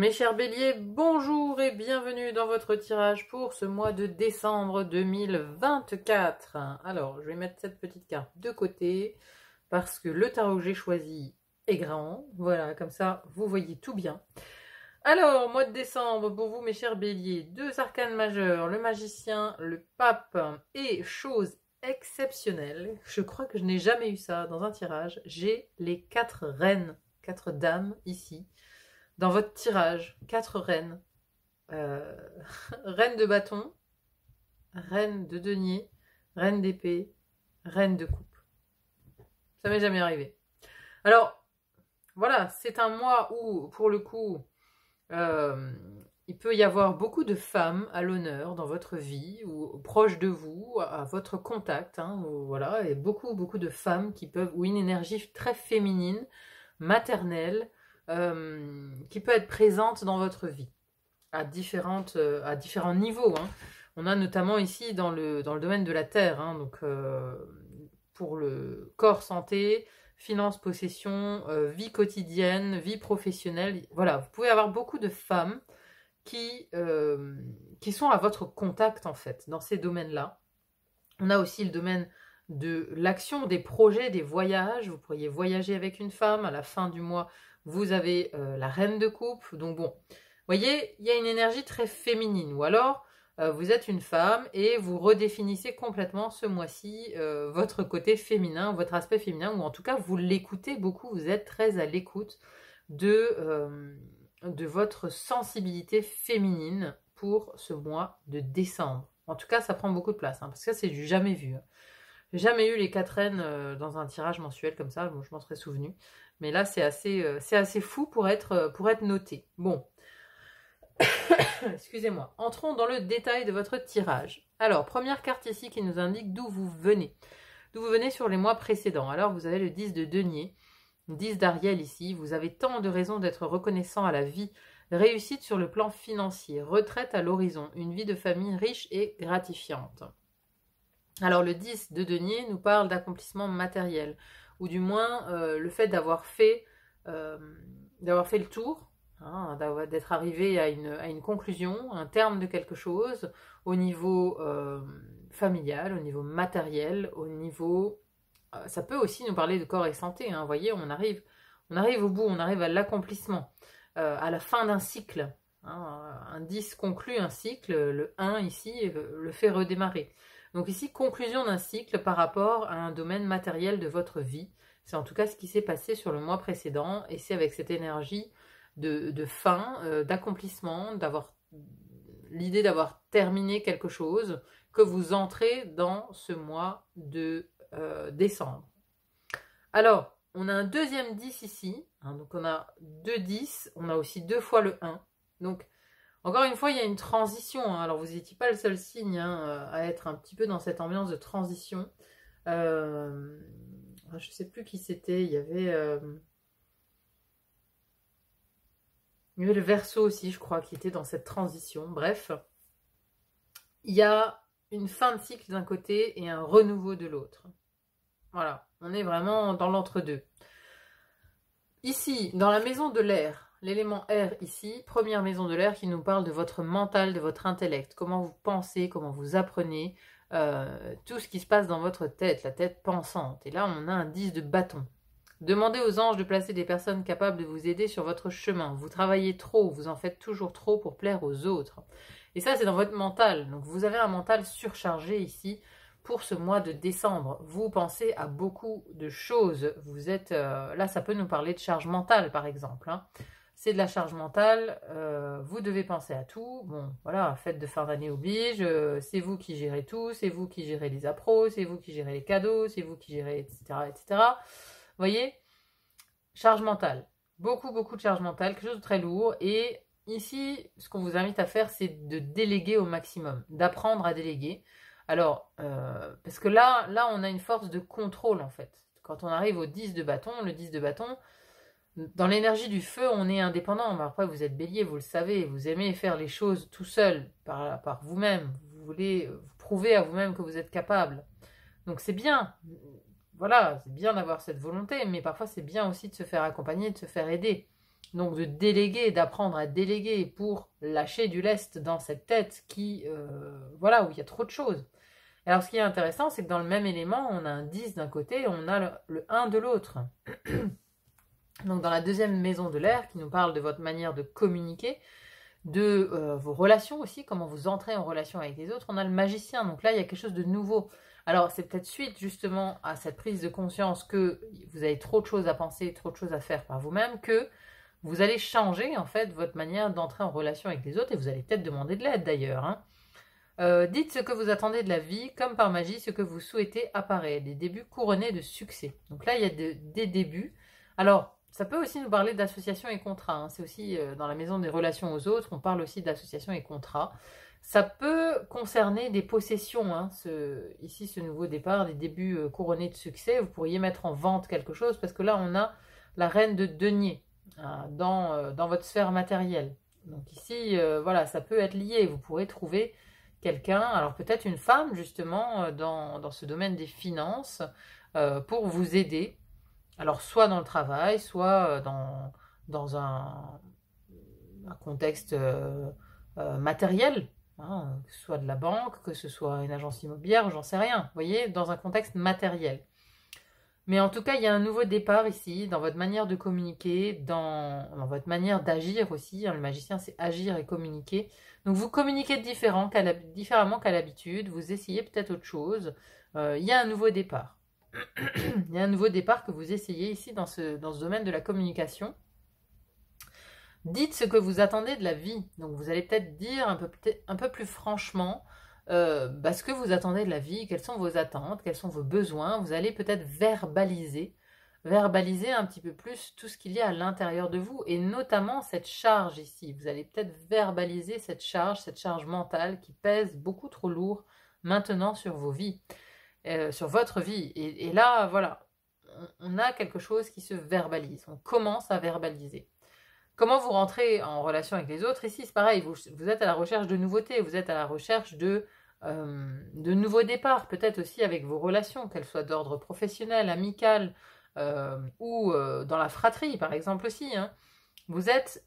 Mes chers béliers, bonjour et bienvenue dans votre tirage pour ce mois de décembre 2024. Alors, je vais mettre cette petite carte de côté parce que le tarot que j'ai choisi est grand. Voilà, comme ça, vous voyez tout bien. Alors, mois de décembre, pour vous, mes chers béliers, deux arcanes majeurs, le magicien, le pape et chose exceptionnelle. Je crois que je n'ai jamais eu ça dans un tirage. J'ai les 4 reines, 4 dames ici. Dans votre tirage, 4 reines. Reine de bâton, reine de denier, reine d'épée, reine de coupe. Ça m'est jamais arrivé. Alors, voilà, c'est un mois où, pour le coup, il peut y avoir beaucoup de femmes à l'honneur dans votre vie, ou proches de vous, à votre contact. Voilà, et beaucoup de femmes qui peuvent, ou une énergie très féminine, maternelle, qui peut être présente dans votre vie à différents niveaux. On a notamment ici dans le domaine de la terre, donc pour le corps, santé, finances, possession, vie quotidienne, vie professionnelle. Voilà, vous pouvez avoir beaucoup de femmes qui sont à votre contact en fait dans ces domaines-là. On a aussi le domaine de l'action, des projets, des voyages. Vous pourriez voyager avec une femme. À la fin du mois, vous avez la reine de coupe. Donc bon, vous voyez, il y a une énergie très féminine. Ou alors, vous êtes une femme et vous redéfinissez complètement ce mois-ci votre côté féminin, votre aspect féminin. Ou en tout cas, vous l'écoutez beaucoup. Vous êtes très à l'écoute de votre sensibilité féminine pour ce mois de décembre. En tout cas, ça prend beaucoup de place, parce que ça, c'est du jamais vu. J'ai jamais eu les 4 reines dans un tirage mensuel comme ça, bon, je m'en serais souvenu. Mais là, c'est assez fou pour être noté. Bon, excusez-moi. Entrons dans le détail de votre tirage. Alors, première carte ici qui nous indique d'où vous venez. D'où vous venez sur les mois précédents. Alors, vous avez le 10 de denier, 10 d'Ariel ici. Vous avez tant de raisons d'être reconnaissant à la vie. Réussite sur le plan financier, retraite à l'horizon, une vie de famille riche et gratifiante. Alors le 10 de denier nous parle d'accomplissement matériel, ou du moins le fait d'avoir fait le tour, d'être arrivé à une conclusion, un terme de quelque chose, au niveau familial, au niveau matériel, au niveau... ça peut aussi nous parler de corps et santé, vous voyez, on arrive au bout, on arrive à l'accomplissement. À la fin d'un cycle. Un 10 conclut un cycle, le 1 ici le fait redémarrer. Donc ici, conclusion d'un cycle par rapport à un domaine matériel de votre vie. C'est en tout cas ce qui s'est passé sur le mois précédent, et c'est avec cette énergie de fin, d'accomplissement, l'idée d'avoir terminé quelque chose, que vous entrez dans ce mois de décembre. Alors, on a un deuxième 10 ici, donc on a 2 10, on a aussi 2 fois le 1. Donc, encore une fois, il y a une transition. Alors, vous n'étiez pas le seul signe à être un petit peu dans cette ambiance de transition. Je ne sais plus qui c'était. Il y avait le Verseau aussi, je crois, qui était dans cette transition. Bref, il y a une fin de cycle d'un côté et un renouveau de l'autre. Voilà, on est vraiment dans l'entre-deux. Ici, dans la maison de l'air, l'élément air ici, première maison de l'air qui nous parle de votre mental, de votre intellect, comment vous pensez, comment vous apprenez, tout ce qui se passe dans votre tête, la tête pensante. Et là, on a un 10 de bâton. Demandez aux anges de placer des personnes capables de vous aider sur votre chemin. Vous travaillez trop, vous en faites toujours trop pour plaire aux autres. Et ça, c'est dans votre mental. Donc, vous avez un mental surchargé ici. Pour ce mois de décembre, vous pensez à beaucoup de choses. Vous êtes là, ça peut nous parler de charge mentale, par exemple. C'est de la charge mentale. Vous devez penser à tout. Bon, voilà, fête de fin d'année oblige. C'est vous qui gérez tout. C'est vous qui gérez les appros. C'est vous qui gérez les cadeaux. C'est vous qui gérez, etc., etc. Vous voyez, charge mentale. Beaucoup de charge mentale. Quelque chose de très lourd. Et ici, ce qu'on vous invite à faire, c'est de déléguer au maximum, d'apprendre à déléguer. Alors, parce que là, on a une force de contrôle, en fait. Quand on arrive au 10 de bâton, le 10 de bâton, dans l'énergie du feu, on est indépendant. Mais après, vous êtes bélier, vous le savez. Vous aimez faire les choses tout seul, par vous-même. Vous voulez vous prouver à vous-même que vous êtes capable. Donc, c'est bien. Voilà, c'est bien d'avoir cette volonté. Mais parfois, c'est bien aussi de se faire accompagner, de se faire aider. Donc de déléguer, d'apprendre à déléguer pour lâcher du lest dans cette tête qui, voilà, où il y a trop de choses. Alors ce qui est intéressant, c'est que dans le même élément, on a un 10 d'un côté et on a le 1 de l'autre. Donc dans la deuxième maison de l'air, qui nous parle de votre manière de communiquer, de vos relations aussi, comment vous entrez en relation avec les autres, on a le magicien. Donc là, il y a quelque chose de nouveau. Alors c'est peut-être suite justement à cette prise de conscience que vous avez trop de choses à penser, trop de choses à faire par vous-même, que vous allez changer en fait votre manière d'entrer en relation avec les autres et vous allez peut-être demander de l'aide d'ailleurs. Hein. Dites ce que vous attendez de la vie, comme par magie, ce que vous souhaitez apparaît. Des débuts couronnés de succès. Donc là, il y a des débuts. Alors, ça peut aussi nous parler d'associations et contrats. Hein. C'est aussi dans la maison des relations aux autres, on parle aussi d'associations et contrats. Ça peut concerner des possessions. Hein. Ici, ce nouveau départ, des débuts couronnés de succès. Vous pourriez mettre en vente quelque chose parce que là, on a la reine de denier hein, dans votre sphère matérielle. Donc ici, voilà, ça peut être lié. Vous pourrez trouver quelqu'un, alors peut-être une femme justement dans ce domaine des finances pour vous aider. Alors soit dans le travail, soit dans un contexte matériel, hein, que ce soit de la banque, que ce soit une agence immobilière, j'en sais rien, vous voyez, dans un contexte matériel. Mais en tout cas, il y a un nouveau départ ici, dans votre manière de communiquer, dans votre manière d'agir aussi. Hein, le magicien, c'est agir et communiquer. Donc, vous communiquez différemment qu'à l'habitude. Vous essayez peut-être autre chose. Il y a un nouveau départ. Il y a un nouveau départ que vous essayez ici dans ce domaine de la communication. Dites ce que vous attendez de la vie. Donc, vous allez peut-être dire un peu plus franchement ce que vous attendez de la vie, quelles sont vos attentes, quels sont vos besoins. Vous allez peut-être verbaliser un petit peu plus tout ce qu'il y a à l'intérieur de vous, et notamment cette charge ici. Vous allez peut-être verbaliser cette charge mentale qui pèse beaucoup trop lourd maintenant sur vos vies, sur votre vie. Et là, voilà, on a quelque chose qui se verbalise, on commence à verbaliser. Comment vous rentrez en relation avec les autres? Ici, c'est pareil, vous êtes à la recherche de nouveautés, vous êtes à la recherche de nouveaux départs, peut-être aussi avec vos relations, qu'elles soient d'ordre professionnel, amical, ou dans la fratrie, par exemple aussi. Hein. Vous êtes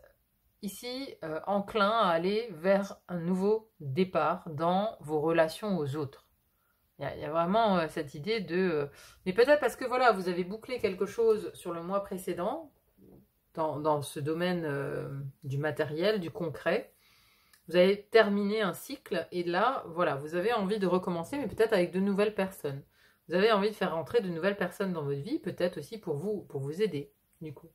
ici enclin à aller vers un nouveau départ dans vos relations aux autres. Il y a vraiment cette idée de... mais peut-être parce que voilà, vous avez bouclé quelque chose sur le mois précédent, dans ce domaine du matériel, du concret. Vous avez terminé un cycle et là, voilà, vous avez envie de recommencer, mais peut-être avec de nouvelles personnes. Vous avez envie de faire rentrer de nouvelles personnes dans votre vie, peut-être aussi pour vous aider, du coup.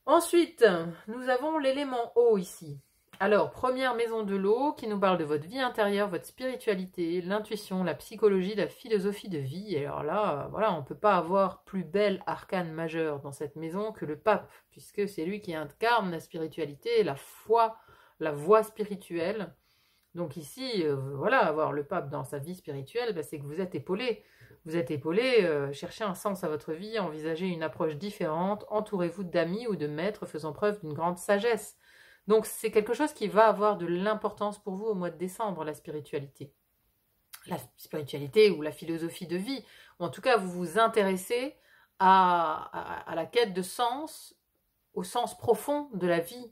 Ensuite, nous avons l'élément eau ici. Alors, première maison de l'eau qui nous parle de votre vie intérieure, votre spiritualité, l'intuition, la psychologie, la philosophie de vie. Et alors là, voilà, on ne peut pas avoir plus bel arcane majeur dans cette maison que le pape, puisque c'est lui qui incarne la spiritualité, la foi, la voie spirituelle. Donc ici, voilà, avoir le pape dans sa vie spirituelle, c'est que vous êtes épaulé. Vous êtes épaulé, cherchez un sens à votre vie, envisagez une approche différente, entourez-vous d'amis ou de maîtres faisant preuve d'une grande sagesse. Donc c'est quelque chose qui va avoir de l'importance pour vous au mois de décembre, la spiritualité. La spiritualité ou la philosophie de vie. Ou en tout cas, vous vous intéressez à la quête de sens, au sens profond de la vie,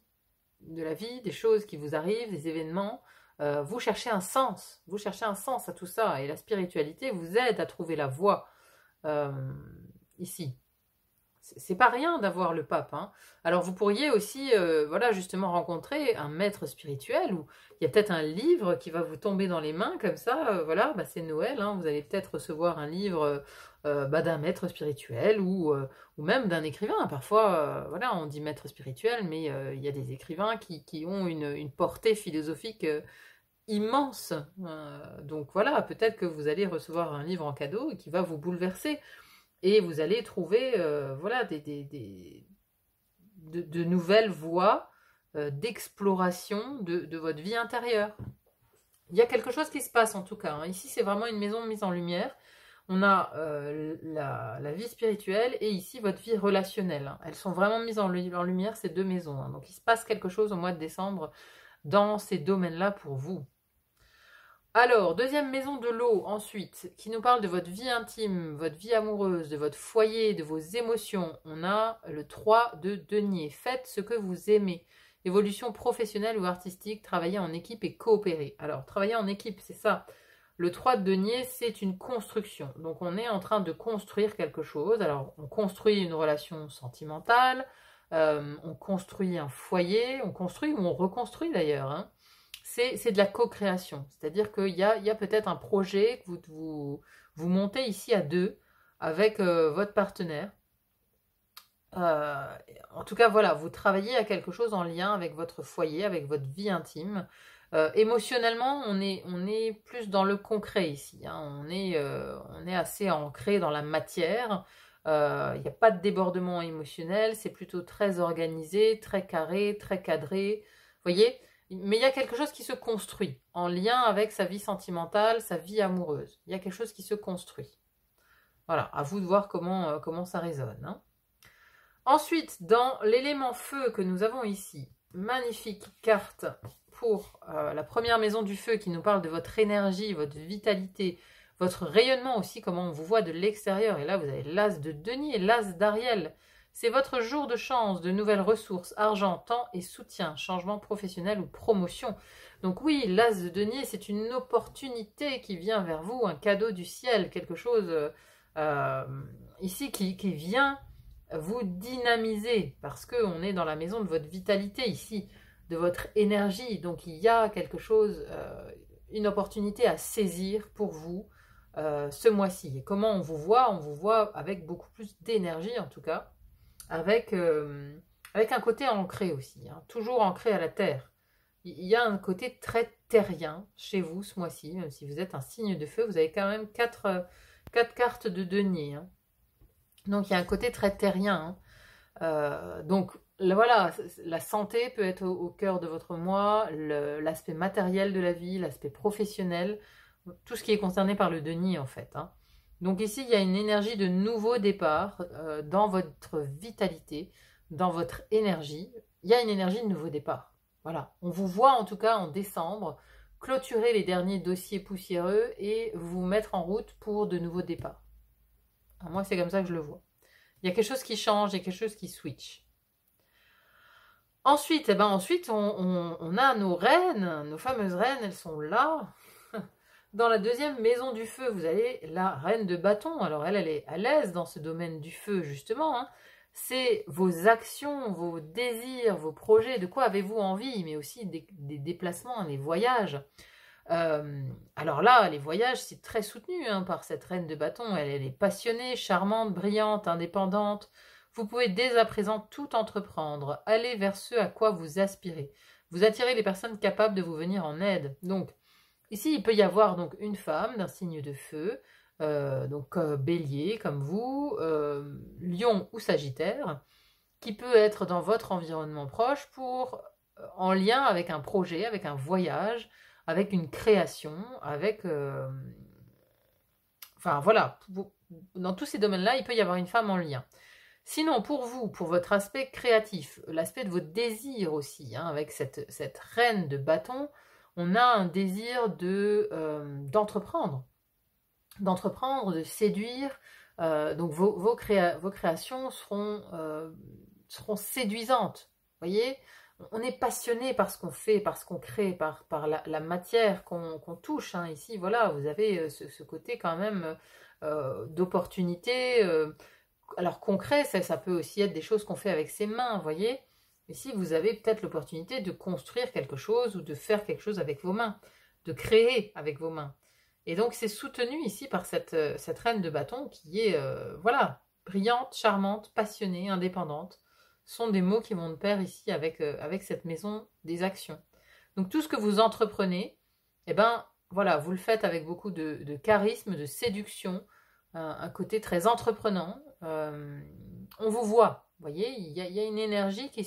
des choses qui vous arrivent, des événements. Vous cherchez un sens à tout ça. Et la spiritualité vous aide à trouver la voie ici. C'est pas rien d'avoir le pape. Hein. Alors vous pourriez aussi, voilà, justement rencontrer un maître spirituel, ou il y a peut-être un livre qui va vous tomber dans les mains comme ça. Voilà, c'est Noël. Hein, vous allez peut-être recevoir un livre d'un maître spirituel ou même d'un écrivain. Parfois, voilà, on dit maître spirituel, mais il y a des écrivains qui ont une portée philosophique immense. Donc voilà, peut-être que vous allez recevoir un livre en cadeau qui va vous bouleverser. Et vous allez trouver voilà, de nouvelles voies d'exploration de votre vie intérieure. Il y a quelque chose qui se passe en tout cas. Hein. Ici, c'est vraiment une maison mise en lumière. On a la vie spirituelle et ici votre vie relationnelle. Hein. Elles sont vraiment mises en lumière, ces deux maisons. Hein. Donc il se passe quelque chose au mois de décembre dans ces domaines-là pour vous. Alors, deuxième maison de l'eau, ensuite, qui nous parle de votre vie intime, votre vie amoureuse, de votre foyer, de vos émotions. On a le 3 de denier. Faites ce que vous aimez. Évolution professionnelle ou artistique, travailler en équipe et coopérer. Alors, travailler en équipe, c'est ça. Le 3 de denier, c'est une construction. Donc, on est en train de construire quelque chose. Alors, on construit une relation sentimentale, on construit un foyer, on construit ou on reconstruit d'ailleurs, hein. C'est de la co-création. C'est-à-dire qu'il y a peut-être un projet que vous montez ici à deux avec votre partenaire. En tout cas, voilà, vous travaillez à quelque chose en lien avec votre foyer, avec votre vie intime. Émotionnellement, on est plus dans le concret ici, hein. On est assez ancré dans la matière. Il n'y a pas de débordement émotionnel, c'est plutôt très organisé, très carré, très cadré. Vous voyez? Mais il y a quelque chose qui se construit en lien avec sa vie sentimentale, sa vie amoureuse. Il y a quelque chose qui se construit. Voilà, à vous de voir comment ça résonne, hein. Ensuite, dans l'élément feu que nous avons ici, magnifique carte pour la première maison du feu qui nous parle de votre énergie, votre vitalité, votre rayonnement aussi, comment on vous voit de l'extérieur. Et là, vous avez l'as de denier, l'as d'Ariel. C'est votre jour de chance, de nouvelles ressources, argent, temps et soutien, changement professionnel ou promotion. Donc oui, l'as de denier, c'est une opportunité qui vient vers vous, un cadeau du ciel, quelque chose ici qui vient vous dynamiser, parce qu'on est dans la maison de votre vitalité ici, de votre énergie. Donc il y a quelque chose, une opportunité à saisir pour vous ce mois-ci. Et comment on vous voit? On vous voit avec beaucoup plus d'énergie en tout cas, avec un côté ancré aussi, hein, toujours ancré à la terre. Il y a un côté très terrien chez vous ce mois-ci, même si vous êtes un signe de feu, vous avez quand même quatre cartes de denier, hein. Donc il y a un côté très terrien, hein. Donc voilà, la santé peut être au cœur de votre mois, l'aspect matériel de la vie, l'aspect professionnel, tout ce qui est concerné par le denier en fait, hein. Donc ici, il y a une énergie de nouveau départ dans votre vitalité, dans votre énergie. Il y a une énergie de nouveau départ. Voilà, on vous voit en tout cas en décembre clôturer les derniers dossiers poussiéreux et vous mettre en route pour de nouveaux départs. Alors moi, c'est comme ça que je le vois. Il y a quelque chose qui change, il y a quelque chose qui switch. Ensuite, on a nos reines, nos fameuses reines, elles sont là. Dans la deuxième maison du feu, vous avez la reine de bâton. Alors elle est à l'aise dans ce domaine du feu, justement, hein. C'est vos actions, vos désirs, vos projets, de quoi avez-vous envie, mais aussi des déplacements, des voyages. Alors là, les voyages, c'est très soutenu hein, par cette reine de bâton. Elle est passionnée, charmante, brillante, indépendante. Vous pouvez dès à présent tout entreprendre. Aller vers ce à quoi vous aspirez. Vous attirez les personnes capables de vous venir en aide. Donc, ici, il peut y avoir donc une femme d'un signe de feu, bélier comme vous, lion ou sagittaire, qui peut être dans votre environnement proche en lien avec un projet, avec un voyage, avec une création, avec... enfin voilà, dans tous ces domaines-là, il peut y avoir une femme en lien. Sinon, pour vous, pour votre aspect créatif, l'aspect de votre désir aussi, hein, avec cette reine de bâton, on a un désir d'entreprendre, de séduire. Donc vos créations seront séduisantes. Vous voyez, on est passionné par ce qu'on fait, par ce qu'on crée, par la matière qu'on touche, hein. Ici, voilà, vous avez ce côté quand même d'opportunité. Alors concret, ça peut aussi être des choses qu'on fait avec ses mains, vous voyez. Ici, vous avez peut-être l'opportunité de construire quelque chose ou de faire quelque chose avec vos mains, de créer avec vos mains. Et donc, c'est soutenu ici par cette reine de bâton qui est, voilà, brillante, charmante, passionnée, indépendante. Ce sont des mots qui vont de pair ici avec cette maison des actions. Donc, tout ce que vous entreprenez, eh ben, voilà, vous le faites avec beaucoup de charisme, de séduction, un côté très entreprenant. On vous voit, vous voyez, il y a une énergie qui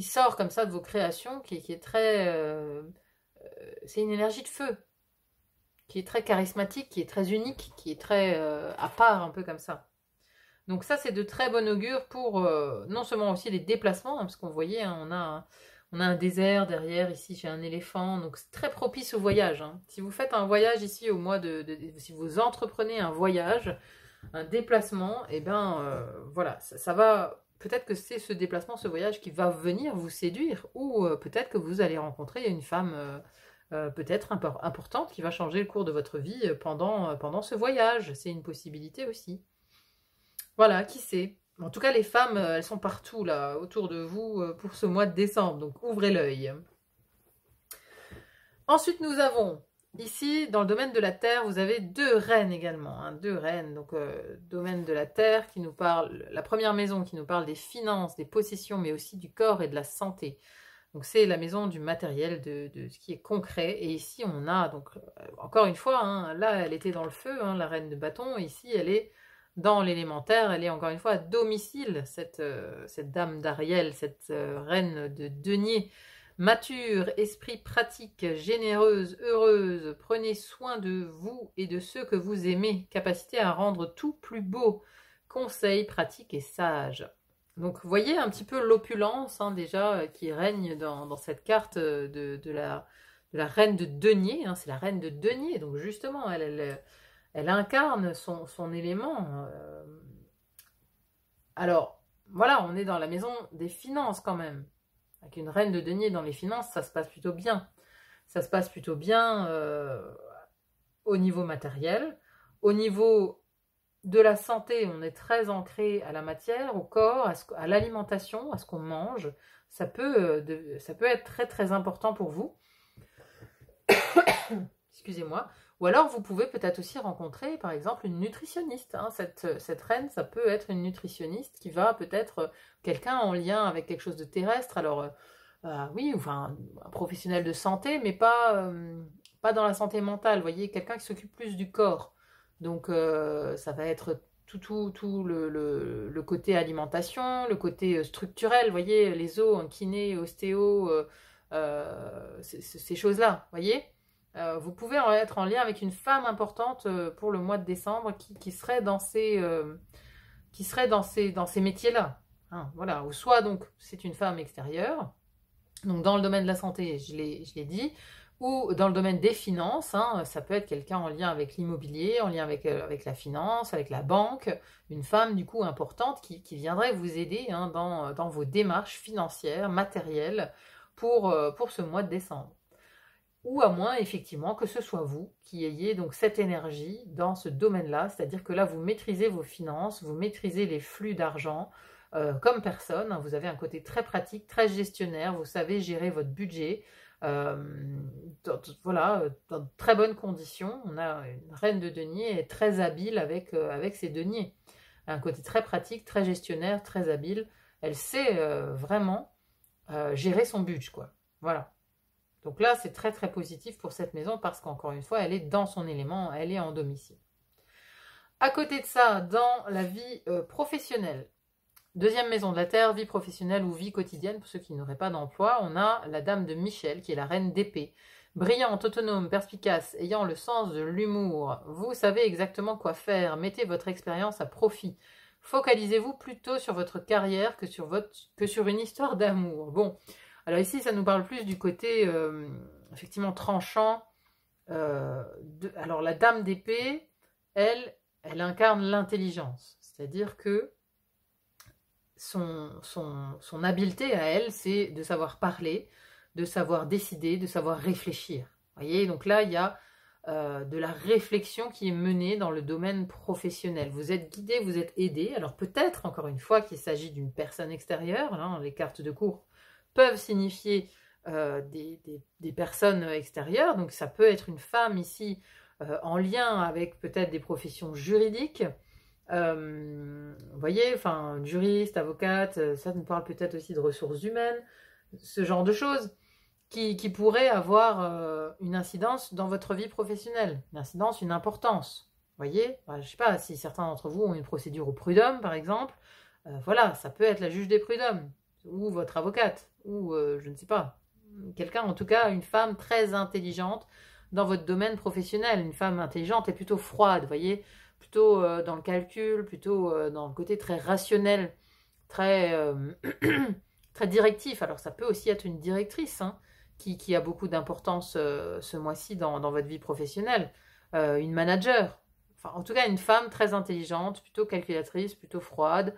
sort comme ça de vos créations, qui est très... c'est une énergie de feu, qui est très charismatique, qui est très unique, qui est très à part, un peu comme ça. Donc ça, c'est de très bon augure pour non seulement aussi les déplacements, hein, parce qu'on voyait, hein, On a un désert derrière, ici j'ai un éléphant, donc c'est très propice au voyage. Hein. Si vous faites un voyage ici au mois si vous entreprenez un voyage, un déplacement, et ben voilà, ça va, peut-être que c'est ce déplacement, ce voyage qui va venir vous séduire, ou peut-être que vous allez rencontrer une femme peut-être importante qui va changer le cours de votre vie pendant ce voyage. C'est une possibilité aussi. Voilà, qui sait. En tout cas, les femmes, elles sont partout là, autour de vous pour ce mois de décembre, donc ouvrez l'œil. Ensuite, nous avons ici, dans le domaine de la terre, vous avez 2 reines également, hein, 2 reines, donc domaine de la terre qui nous parle, la première maison qui nous parle des finances, des possessions, mais aussi du corps et de la santé. Donc c'est la maison du matériel, de ce qui est concret. Et ici, on a, donc encore une fois, hein, là, elle était dans le feu, hein, la reine de bâton. Et ici, elle est dans l'élémentaire. Elle est encore une fois à domicile, cette dame d'Ariel, cette reine de denier. Mature, esprit pratique, généreuse, heureuse. Prenez soin de vous et de ceux que vous aimez. Capacité à rendre tout plus beau. Conseil pratique et sage. Donc, vous voyez un petit peu l'opulence hein, déjà qui règne dans cette carte de la reine de denier. Hein, c'est la reine de denier. Donc, justement, elle incarne son élément. Alors, voilà, on est dans la maison des finances quand même. Avec une reine de denier dans les finances, ça se passe plutôt bien. Ça se passe plutôt bien au niveau matériel. Au niveau de la santé, on est très ancré à la matière, au corps, à l'alimentation, à ce qu'on mange. Ça peut être très très important pour vous. Excusez-moi. Ou alors vous pouvez peut-être aussi rencontrer par exemple une nutritionniste. Hein. Cette reine, ça peut être une nutritionniste qui va peut-être quelqu'un en lien avec quelque chose de terrestre. Alors oui, enfin un professionnel de santé, mais pas dans la santé mentale. Vous voyez, quelqu'un qui s'occupe plus du corps. Donc, ça va être tout le côté alimentation, le côté structurel, vous voyez, les os, un kiné, ostéo, ces choses-là, vous voyez. Vous pouvez être en lien avec une femme importante pour le mois de décembre qui serait dans ces métiers-là. Hein, voilà. Ou soit, donc, c'est une femme extérieure, donc dans le domaine de la santé, je l'ai dit, ou dans le domaine des finances, hein, ça peut être quelqu'un en lien avec l'immobilier, en lien avec la finance, avec la banque, une femme du coup importante qui viendrait vous aider hein, dans vos démarches financières, matérielles pour ce mois de décembre. Ou à moins effectivement que ce soit vous qui ayez donc cette énergie dans ce domaine-là, c'est-à-dire que là vous maîtrisez vos finances, vous maîtrisez les flux d'argent, comme personne, hein, vous avez un côté très pratique, très gestionnaire, vous savez gérer votre budget, voilà, dans de très bonnes conditions. On a une reine de denier et très habile avec ses deniers. Un côté très pratique, très gestionnaire, très habile. Elle sait vraiment gérer son budget, quoi. Voilà. Donc là, c'est très très positif pour cette maison parce qu'encore une fois, elle est dans son élément, elle est en domicile. À côté de ça, dans la vie professionnelle, deuxième maison de la terre, vie professionnelle ou vie quotidienne, pour ceux qui n'auraient pas d'emploi, on a la dame de Michel, qui est la reine d'épée. Brillante, autonome, perspicace, ayant le sens de l'humour. Vous savez exactement quoi faire, mettez votre expérience à profit. Focalisez-vous plutôt sur votre carrière que sur une histoire d'amour. Bon, alors ici, ça nous parle plus du côté, effectivement, tranchant. Alors la dame d'épée, elle incarne l'intelligence. C'est-à-dire que son habileté à elle, c'est de savoir parler, de savoir décider, de savoir réfléchir. Vous voyez, donc là, il y a de la réflexion qui est menée dans le domaine professionnel. Vous êtes guidé, vous êtes aidé. Alors peut-être, encore une fois, qu'il s'agit d'une personne extérieure. Hein, les cartes de cours peuvent signifier des personnes extérieures. Donc ça peut être une femme ici en lien avec peut-être des professions juridiques. Vous voyez, enfin, juriste, avocate, ça nous parle peut-être aussi de ressources humaines, ce genre de choses qui pourraient avoir une incidence dans votre vie professionnelle, une incidence, une importance. Vous voyez, je ne sais pas si certains d'entre vous ont une procédure au prud'homme, par exemple. Voilà, ça peut être la juge des prud'hommes, ou votre avocate, ou je ne sais pas, quelqu'un, en tout cas, une femme très intelligente dans votre domaine professionnel. Une femme intelligente est plutôt froide, vous voyez, plutôt dans le calcul, plutôt dans le côté très rationnel, très, très directif. Alors ça peut aussi être une directrice hein, qui a beaucoup d'importance ce mois-ci dans votre vie professionnelle. Une manager, enfin en tout cas une femme très intelligente, plutôt calculatrice, plutôt froide,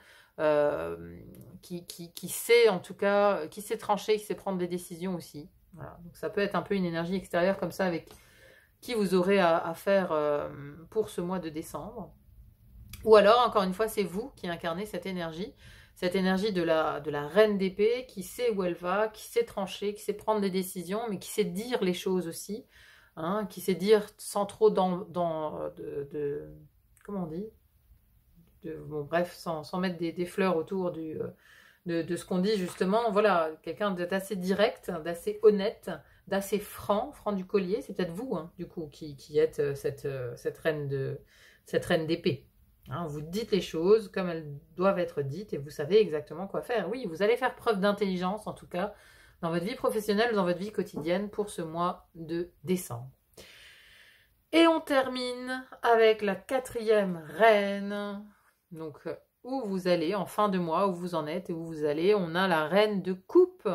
qui sait en tout cas, qui sait trancher, qui sait prendre des décisions aussi. Voilà. Donc ça peut être un peu une énergie extérieure comme ça avec qui vous aurez à faire pour ce mois de décembre. Ou alors, encore une fois, c'est vous qui incarnez cette énergie de la reine d'épée qui sait où elle va, qui sait trancher, qui sait prendre des décisions, mais qui sait dire les choses aussi, hein, qui sait dire sans trop comment on dit bon, bref, sans mettre des fleurs autour de ce qu'on dit justement. Voilà, quelqu'un d'assez direct, d'assez honnête, d'assez franc du collier. C'est peut-être vous, hein, du coup, qui êtes cette reine d'épée. Hein, vous dites les choses comme elles doivent être dites et vous savez exactement quoi faire. Oui, vous allez faire preuve d'intelligence, en tout cas, dans votre vie professionnelle, dans votre vie quotidienne pour ce mois de décembre. Et on termine avec la 4e reine. Donc, où vous allez, en fin de mois, où vous en êtes et où vous allez. On a la reine de coupe.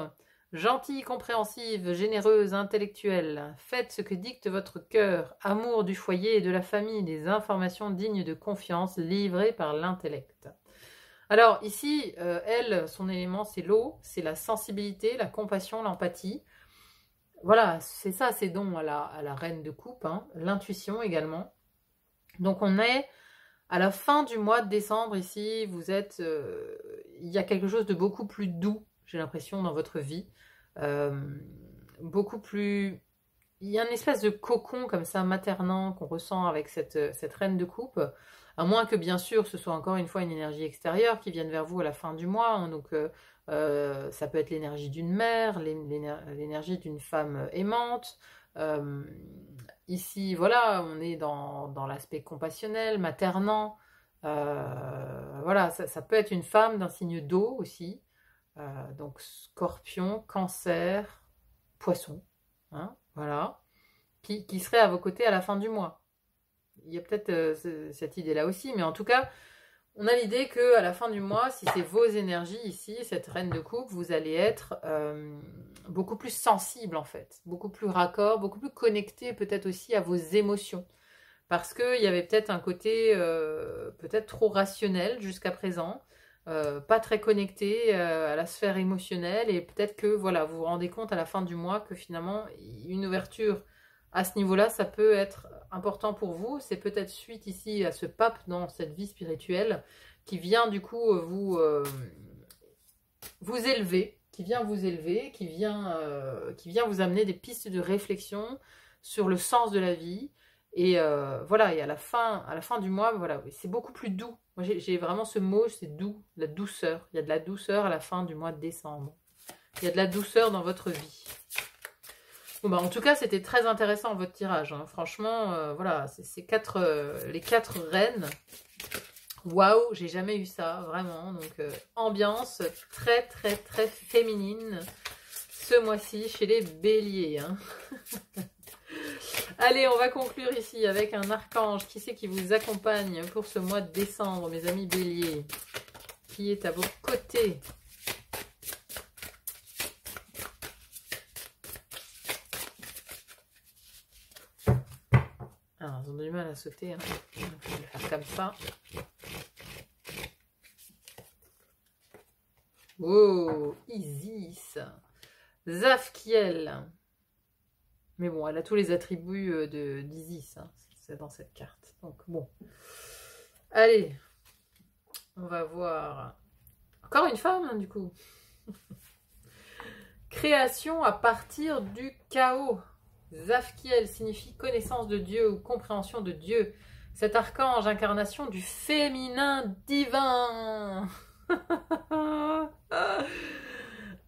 Gentille, compréhensive, généreuse, intellectuelle, faites ce que dicte votre cœur, amour du foyer et de la famille, des informations dignes de confiance livrées par l'intellect. Alors ici, elle, son élément, c'est l'eau, c'est la sensibilité, la compassion, l'empathie. Voilà, c'est ça, ses dons à la reine de coupe, hein, l'intuition également. Donc on est à la fin du mois de décembre ici, vous êtes, il y a quelque chose de beaucoup plus doux, j'ai l'impression, dans votre vie. Beaucoup plus... Il y a une espèce de cocon comme ça, maternant, qu'on ressent avec cette reine de coupe. À moins que, bien sûr, ce soit encore une fois une énergie extérieure qui vienne vers vous à la fin du mois. Hein, donc, ça peut être l'énergie d'une mère, l'énergie d'une femme aimante. Ici, voilà, on est dans l'aspect compassionnel, maternant. Voilà, ça peut être une femme d'un signe d'eau aussi. Donc Scorpion, Cancer, Poisson, hein, voilà, qui serait à vos côtés à la fin du mois. Il y a peut-être cette idée-là aussi, mais en tout cas, on a l'idée que à la fin du mois, si c'est vos énergies ici, cette reine de coupe, vous allez être beaucoup plus sensible en fait, beaucoup plus raccord, beaucoup plus connecté peut-être aussi à vos émotions. Parce qu'il y avait peut-être un côté peut-être trop rationnel jusqu'à présent, pas très connecté à la sphère émotionnelle, et peut-être que voilà, vous vous rendez compte à la fin du mois que finalement une ouverture à ce niveau-là, ça peut être important pour vous. C'est peut-être suite ici à ce pape dans cette vie spirituelle qui vient du coup vous élever, qui vient vous amener des pistes de réflexion sur le sens de la vie. Et voilà, et à la fin du mois, voilà, c'est beaucoup plus doux. Moi, j'ai vraiment ce mot, c'est doux, la douceur. Il y a de la douceur à la fin du mois de décembre. Il y a de la douceur dans votre vie. Bon, bah, en tout cas, c'était très intéressant votre tirage. Hein. Franchement, voilà, les 4 reines. Waouh, j'ai jamais eu ça, vraiment. Donc, ambiance très, très, très féminine ce mois-ci chez les béliers. Hein. Allez, on va conclure ici avec un archange. Qui c'est qui vous accompagne pour ce mois de décembre, mes amis béliers? Qui est à vos côtés? Alors, ils ont du mal à sauter. Hein. Je vais le faire comme ça. Oh, Isis. Zafkiel. Mais bon, elle a tous les attributs d'Isis, hein, c'est dans cette carte. Donc bon. Allez, on va voir. Encore une femme, hein, du coup. Création à partir du chaos. Zafkiel signifie connaissance de Dieu ou compréhension de Dieu. Cet archange, incarnation du féminin divin.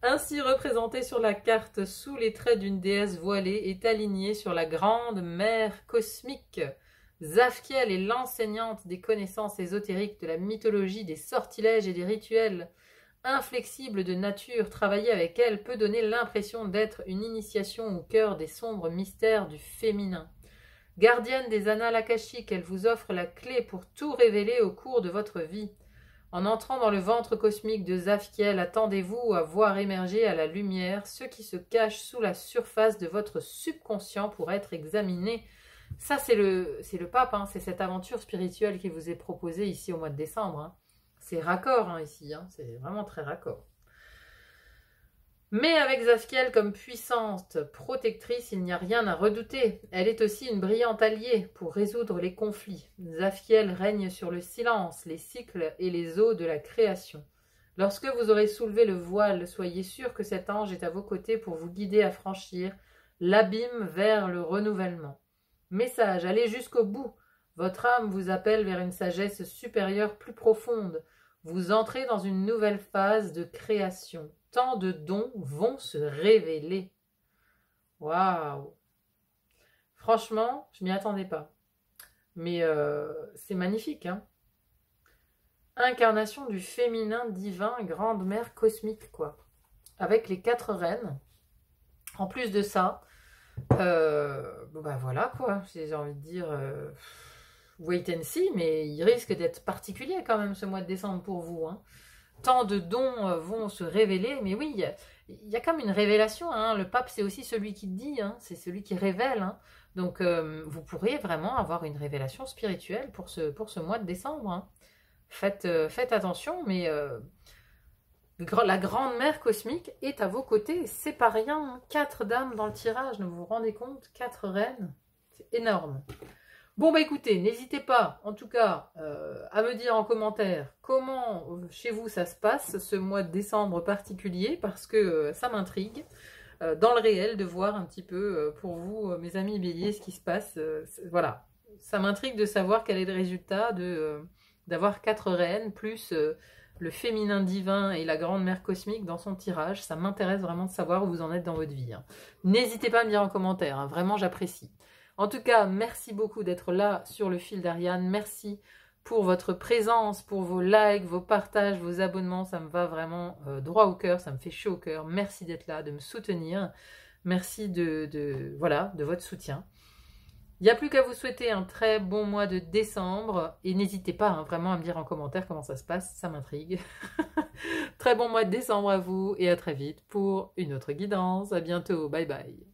Ainsi représenté sur la carte sous les traits d'une déesse voilée, est aligné sur la grande mer cosmique. Zafkiel est l'enseignante des connaissances ésotériques, de la mythologie, des sortilèges et des rituels. Inflexible de nature, travailler avec elle peut donner l'impression d'être une initiation au cœur des sombres mystères du féminin. Gardienne des annales akashiques, elle vous offre la clé pour tout révéler au cours de votre vie. En entrant dans le ventre cosmique de Zafkiel, attendez-vous à voir émerger à la lumière ce qui se cache sous la surface de votre subconscient pour être examiné. Ça, c'est le pape, hein, c'est cette aventure spirituelle qui vous est proposée ici au mois de décembre. Hein. C'est raccord hein, ici, hein, c'est vraiment très raccord. Mais avec Zafkiel comme puissante protectrice, il n'y a rien à redouter. Elle est aussi une brillante alliée pour résoudre les conflits. Zafkiel règne sur le silence, les cycles et les eaux de la création. Lorsque vous aurez soulevé le voile, soyez sûr que cet ange est à vos côtés pour vous guider à franchir l'abîme vers le renouvellement. Message, allez jusqu'au bout. Votre âme vous appelle vers une sagesse supérieure plus profonde. Vous entrez dans une nouvelle phase de création. Tant de dons vont se révéler. Waouh! Franchement, je m'y attendais pas. Mais c'est magnifique, hein? Incarnation du féminin divin, grande mère cosmique, quoi. Avec les 4 reines. En plus de ça, bah voilà, quoi. J'ai envie de dire, wait and see, mais il risque d'être particulier quand même ce mois de décembre pour vous, hein. Tant de dons vont se révéler, mais oui, il y a comme une révélation. Hein. Le pape, c'est aussi celui qui dit, hein, c'est celui qui révèle. Hein. Donc, vous pourriez vraiment avoir une révélation spirituelle pour ce mois de décembre. Hein. Faites attention, mais la grande mère cosmique est à vos côtés. C'est pas rien. Hein. 4 dames dans le tirage, ne vous vous rendez compte? 4 reines, c'est énorme. Bon, bah écoutez, n'hésitez pas, en tout cas, à me dire en commentaire comment chez vous ça se passe, ce mois de décembre particulier, parce que ça m'intrigue, dans le réel, de voir un petit peu pour vous, mes amis béliers, ce qui se passe. Voilà, ça m'intrigue de savoir quel est le résultat d'avoir 4 reines, plus le féminin divin et la grande mère cosmique dans son tirage. Ça m'intéresse vraiment de savoir où vous en êtes dans votre vie. Hein. N'hésitez pas à me dire en commentaire, hein, vraiment j'apprécie. En tout cas, merci beaucoup d'être là sur le fil d'Ariane. Merci pour votre présence, pour vos likes, vos partages, vos abonnements. Ça me va vraiment droit au cœur, ça me fait chaud au cœur. Merci d'être là, de me soutenir. Merci de votre soutien. Il n'y a plus qu'à vous souhaiter un très bon mois de décembre. Et n'hésitez pas hein, vraiment à me dire en commentaire comment ça se passe, ça m'intrigue. Très bon mois de décembre à vous et à très vite pour une autre guidance. À bientôt, bye bye.